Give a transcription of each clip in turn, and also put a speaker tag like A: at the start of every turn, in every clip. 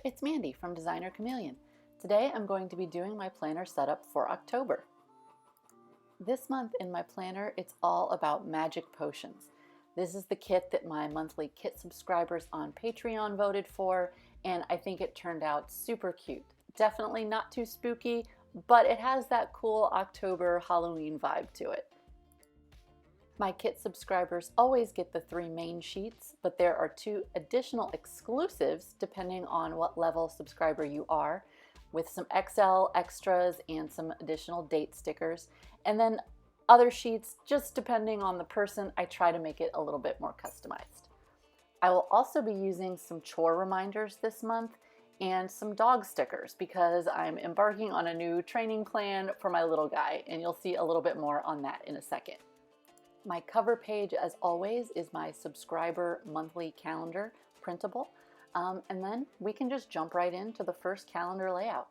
A: it's Mandy from Designer Chameleon. Today I'm going to be doing my planner setup for October. This month in my planner, it's all about magic potions. This is the kit that my monthly kit subscribers on Patreon voted for, and I think it turned out super cute. Definitely not too spooky, but it has that cool October Halloween vibe to it. My kit subscribers always get the 3 main sheets, but there are 2 additional exclusives depending on what level subscriber you are, with some XL extras and some additional date stickers. And then other sheets, just depending on the person, I try to make it a little bit more customized. I will also be using some chore reminders this month and some dog stickers because I'm embarking on a new training plan for my little guy, and you'll see a little bit more on that in a second. My cover page, as always, is my subscriber monthly calendar printable, and then we can just jump right into the first calendar layout.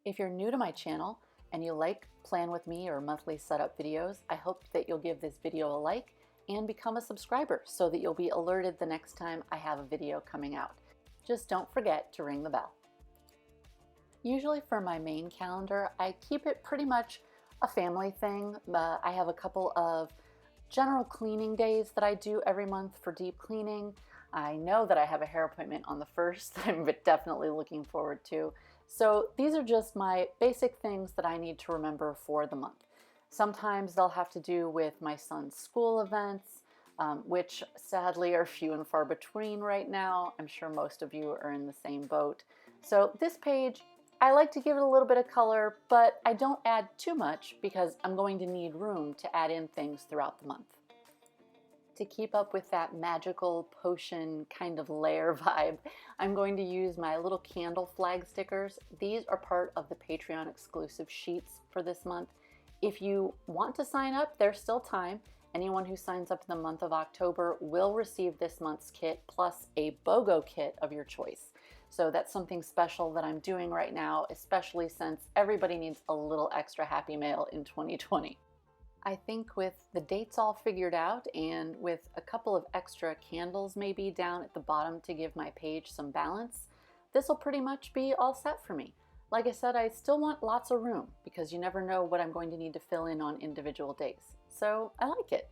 A: If you're new to my channel and you like Plan With Me or monthly setup videos, I hope that you'll give this video a like and become a subscriber so that you'll be alerted the next time I have a video coming out. Just don't forget to ring the bell. Usually for my main calendar, I keep it pretty much a family thing. I have a couple of general cleaning days that I do every month for deep cleaning. I know that I have a hair appointment on the 1st that I'm definitely looking forward to. So these are just my basic things that I need to remember for the month. Sometimes they'll have to do with my son's school events, which sadly are few and far between right now. I'm sure most of you are in the same boat. So this page, I like to give it a little bit of color, but I don't add too much because I'm going to need room to add in things throughout the month. To keep up with that magical potion kind of layer vibe, I'm going to use my little candle flag stickers. These are part of the Patreon exclusive sheets for this month. If you want to sign up, there's still time. Anyone who signs up in the month of October will receive this month's kit plus a BOGO kit of your choice. So that's something special that I'm doing right now, especially since everybody needs a little extra happy mail in 2020. I think with the dates all figured out and with a couple of extra candles maybe down at the bottom to give my page some balance, this will pretty much be all set for me. Like I said, I still want lots of room because you never know what I'm going to need to fill in on individual days. So I like it.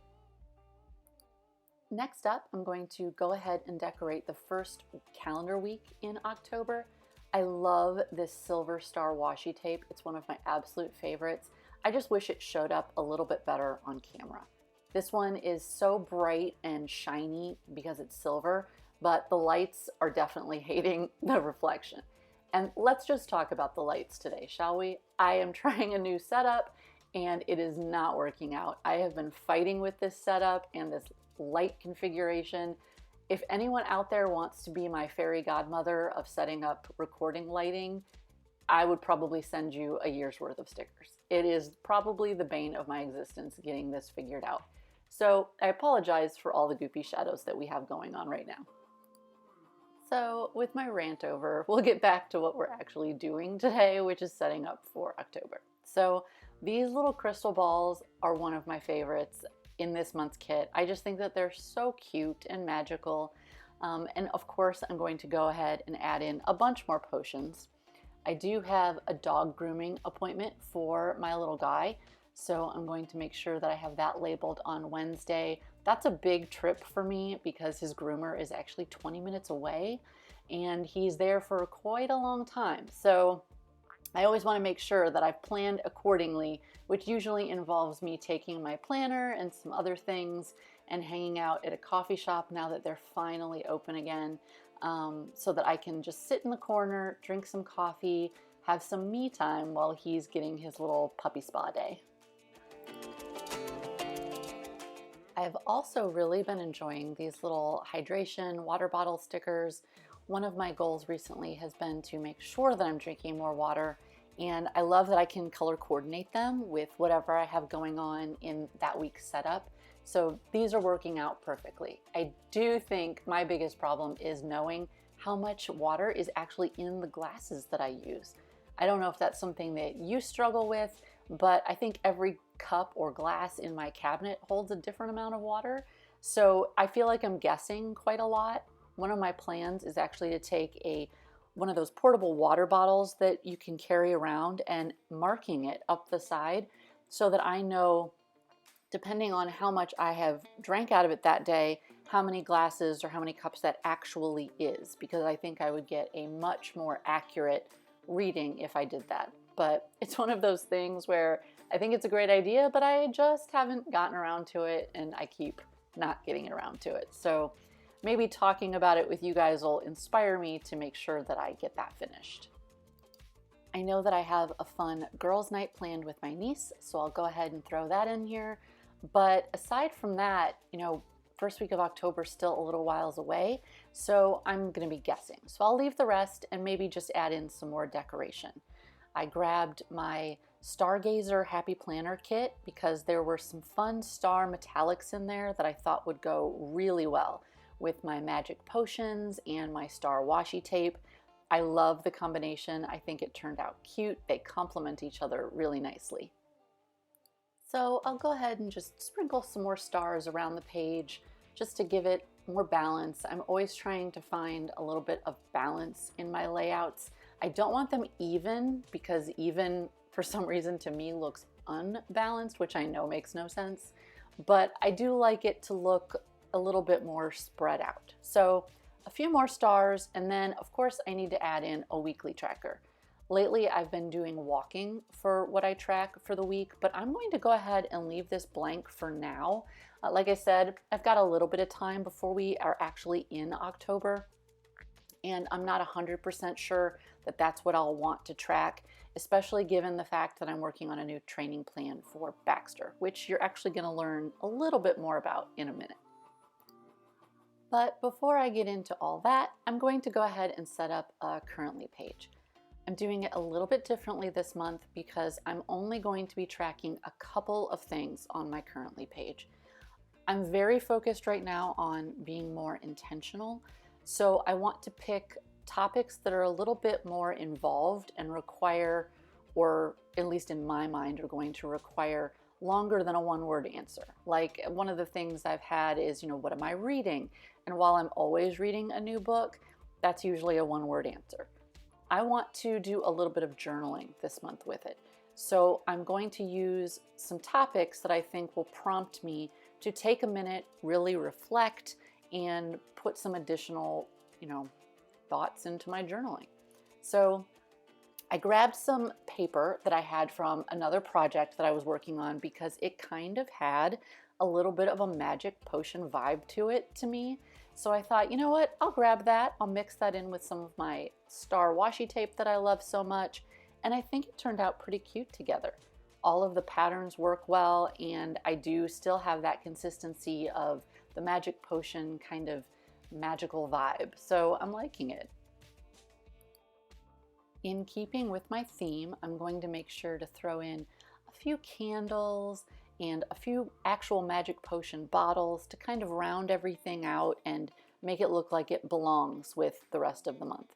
A: Next up, I'm going to go ahead and decorate the first calendar week in October. I love this silver star washi tape. It's one of my absolute favorites. I just wish it showed up a little bit better on camera. This one is so bright and shiny because it's silver, but the lights are definitely hating the reflection. And let's just talk about the lights today, shall we? I am trying a new setup and it is not working out. I have been fighting with this setup and this light configuration. If anyone out there wants to be my fairy godmother of setting up recording lighting, I would probably send you a year's worth of stickers. It is probably the bane of my existence getting this figured out. So I apologize for all the goopy shadows that we have going on right now. So with my rant over, we'll get back to what we're actually doing today, which is setting up for October. So these little crystal balls are one of my favorites in this month's kit. I just think that they're so cute and magical. And of course, I'm going to go ahead and add in a bunch more potions. I do have a dog grooming appointment for my little guy, so I'm going to make sure that I have that labeled on Wednesday. That's a big trip for me because his groomer is actually 20 minutes away and he's there for quite a long time. So I always want to make sure that I've planned accordingly, which usually involves me taking my planner and some other things and hanging out at a coffee shop now that they're finally open again, so that I can just sit in the corner, drink some coffee, have some me time while he's getting his little puppy spa day. I've also really been enjoying these little hydration water bottle stickers. One of my goals recently has been to make sure that I'm drinking more water, and I love that I can color coordinate them with whatever I have going on in that week's setup. So these are working out perfectly. I do think my biggest problem is knowing how much water is actually in the glasses that I use. I don't know if that's something that you struggle with, but I think every cup or glass in my cabinet holds a different amount of water. So I feel like I'm guessing quite a lot. one of my plans is actually to take one of those portable water bottles that you can carry around and marking it up the side so that I know, depending on how much I have drank out of it that day, how many glasses or how many cups that actually is, because I think I would get a much more accurate reading if I did that. But it's one of those things where I think it's a great idea, but I just haven't gotten around to it, and I keep not getting around to it. So maybe talking about it with you guys will inspire me to make sure that I get that finished. I know that I have a fun girls' night planned with my niece, so I'll go ahead and throw that in here. But aside from that, first week of October is still a little whiles away, so I'm going to be guessing. So I'll leave the rest and maybe just add in some more decoration. I grabbed my Stargazer Happy Planner kit because there were some fun star metallics in there that I thought would go really well with my magic potions and my star washi tape. I love the combination. I think it turned out cute. They complement each other really nicely. So I'll go ahead and just sprinkle some more stars around the page just to give it more balance. I'm always trying to find a little bit of balance in my layouts. I don't want them even, because even for some reason to me looks unbalanced, which I know makes no sense, but I do like it to look a little bit more spread out. So a few more stars, and then of course I need to add in a weekly tracker. Lately I've been doing walking for what I track for the week, but I'm going to go ahead and leave this blank for now. Like I said, I've got a little bit of time before we are actually in October, and I'm not 100% sure that that's what I'll want to track, especially given the fact that I'm working on a new training plan for Baxter, which you're actually going to learn a little bit more about in a minute. But before I get into all that, I'm going to go ahead and set up a currently page. I'm doing it a little bit differently this month because I'm only going to be tracking a couple of things on my currently page. I'm very focused right now on being more intentional, so I want to pick topics that are a little bit more involved and require, or at least in my mind, are going to require longer than a one-word answer. Like, one of the things I've had is, what am I reading? And while I'm always reading a new book, that's usually a one-word answer. I want to do a little bit of journaling this month with it. So I'm going to use some topics that I think will prompt me to take a minute, really reflect, and put some additional, thoughts into my journaling. So I grabbed some paper that I had from another project that I was working on because it kind of had a little bit of a magic potion vibe to it to me. So I thought, you know what, I'll grab that. I'll mix that in with some of my star washi tape that I love so much. And I think it turned out pretty cute together. All of the patterns work well, and I do still have that consistency of the magic potion kind of magical vibe. So I'm liking it. In keeping with my theme, I'm going to make sure to throw in a few candles and a few actual magic potion bottles to kind of round everything out and make it look like it belongs with the rest of the month.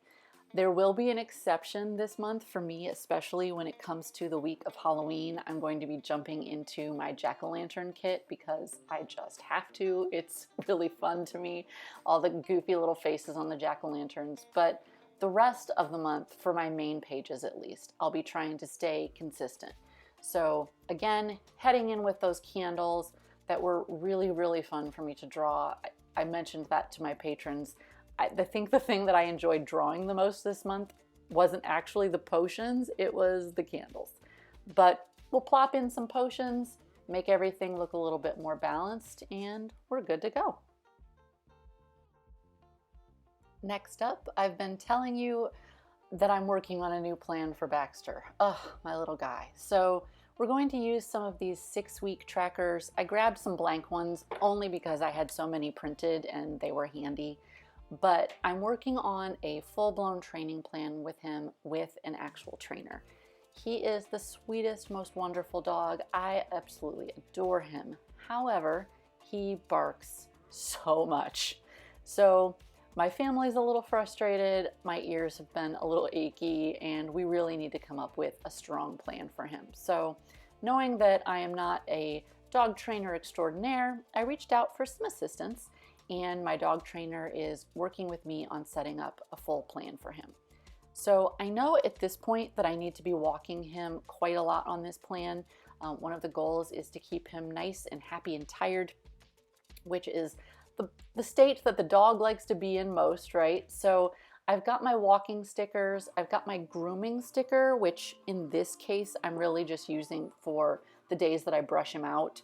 A: There will be an exception this month for me, especially when it comes to the week of Halloween. I'm going to be jumping into my jack-o'-lantern kit because I just have to. It's really fun to me, all the goofy little faces on the jack-o'-lanterns. But the rest of the month, for my main pages at least, I'll be trying to stay consistent. So again, heading in with those candles that were really, really fun for me to draw. I mentioned that to my patrons. I think the thing that I enjoyed drawing the most this month wasn't actually the potions, it was the candles. But we'll plop in some potions, make everything look a little bit more balanced, and we're good to go. Next up, I've been telling you that I'm working on a new plan for Baxter. Ugh, my little guy. So we're going to use some of these 6-week trackers. I grabbed some blank ones only because I had so many printed and they were handy. But I'm working on a full-blown training plan with him with an actual trainer. He is the sweetest, most wonderful dog. I absolutely adore him. However, he barks so much. So my family's a little frustrated, my ears have been a little achy, and we really need to come up with a strong plan for him. So knowing that I am not a dog trainer extraordinaire, I reached out for some assistance, and my dog trainer is working with me on setting up a full plan for him. So I know at this point that I need to be walking him quite a lot on this plan. One of the goals is to keep him nice and happy and tired, which is the state that the dog likes to be in most, right? So I've got my walking stickers, I've got my grooming sticker, which in this case I'm really just using for the days that I brush him out.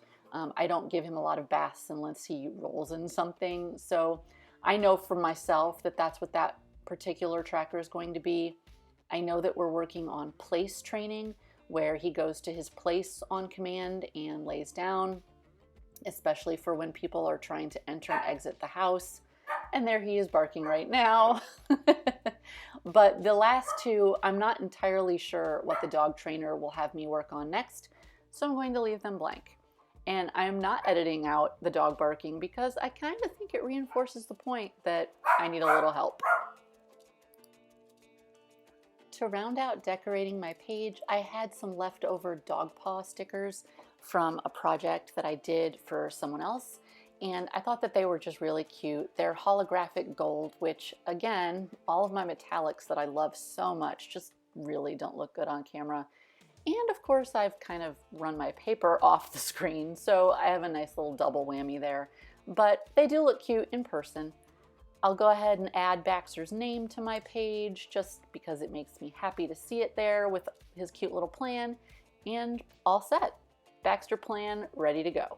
A: I don't give him a lot of baths unless he rolls in something. So I know for myself that that's what that particular tracker is going to be. I know that we're working on place training, where he goes to his place on command and lays down, especially for when people are trying to enter and exit the house. And there he is barking right now. But the last two, I'm not entirely sure what the dog trainer will have me work on next, so I'm going to leave them blank. And I'm not editing out the dog barking because I kind of think it reinforces the point that I need a little help. To round out decorating my page, I had some leftover dog paw stickers from a project that I did for someone else, and I thought that they were just really cute. They're holographic gold, which again, all of my metallics that I love so much just really don't look good on camera. And of course, I've kind of run my paper off the screen, so I have a nice little double whammy there. But they do look cute in person. I'll go ahead and add Baxter's name to my page just because it makes me happy to see it there with his cute little plan, and all set. Baxter plan ready to go.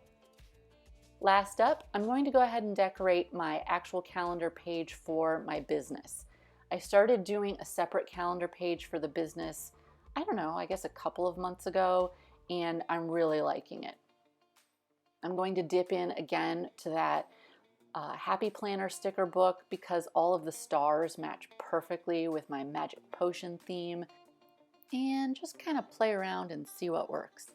A: Last up, I'm going to go ahead and decorate my actual calendar page for my business. I started doing a separate calendar page for the business, I don't know, I guess a couple of months ago, and I'm really liking it. I'm going to dip in again to that Happy Planner sticker book because all of the stars match perfectly with my magic potion theme, and just kind of play around and see what works.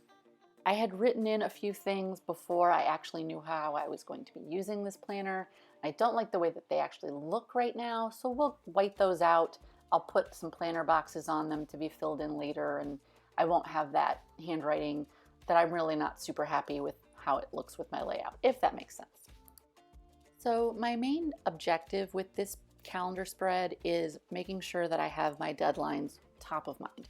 A: I had written in a few things before I actually knew how I was going to be using this planner. I don't like the way that they actually look right now, so we'll white those out. I'll put some planner boxes on them to be filled in later, and I won't have that handwriting that I'm really not super happy with how it looks with my layout, if that makes sense. So my main objective with this calendar spread is making sure that I have my deadlines top of mind.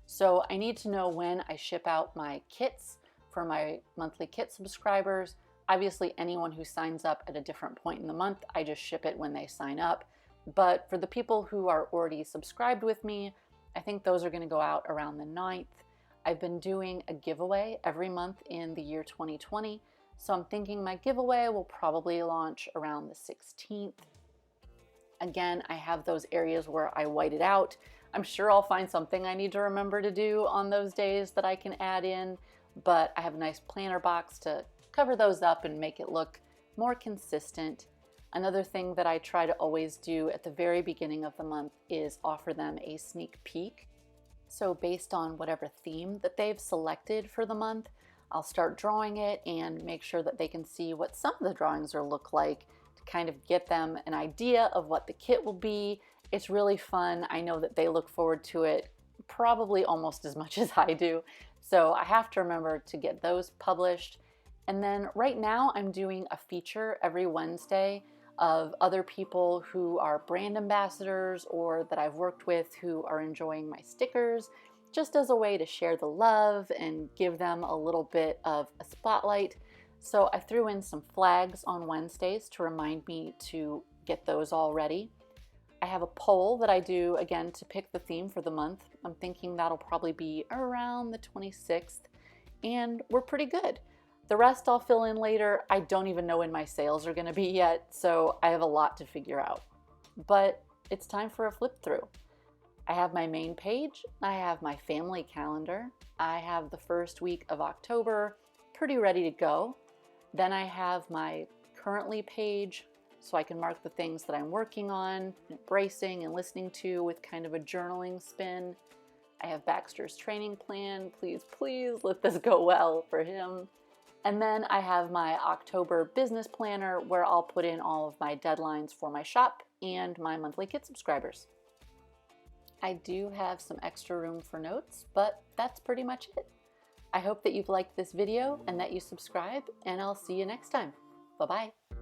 A: So I need to know when I ship out my kits for my monthly kit subscribers. Obviously, anyone who signs up at a different point in the month, I just ship it when they sign up. But for the people who are already subscribed with me, I think those are going to go out around the 9th. I've been doing a giveaway every month in the year 2020. So I'm thinking my giveaway will probably launch around the 16th. Again, I have those areas where I white it out. I'm sure I'll find something I need to remember to do on those days that I can add in, but I have a nice planner box to cover those up and make it look more consistent. Another thing that I try to always do at the very beginning of the month is offer them a sneak peek. So based on whatever theme that they've selected for the month, I'll start drawing it and make sure that they can see what some of the drawings will look like to kind of get them an idea of what the kit will be. It's really fun. I know that they look forward to it probably almost as much as I do. So I have to remember to get those published. And then right now I'm doing a feature every Wednesday of other people who are brand ambassadors or that I've worked with who are enjoying my stickers, just as a way to share the love and give them a little bit of a spotlight. So I threw in some flags on Wednesdays to remind me to get those all ready. I have a poll that I do again to pick the theme for the month. I'm thinking that'll probably be around the 26th, and we're pretty good. The rest I'll fill in later. I don't even know when my sales are going to be yet, so I have a lot to figure out. But it's time for a flip through. I have my main page, I have my family calendar, I have the first week of October pretty ready to go. Then I have my currently page, so I can mark the things that I'm working on, embracing and listening to with kind of a journaling spin. I have Baxter's training plan. Please, please let this go well for him. And then I have my October business planner where I'll put in all of my deadlines for my shop and my monthly kit subscribers. I do have some extra room for notes, but that's pretty much it. I hope that you've liked this video and that you subscribe, and I'll see you next time. Bye-bye.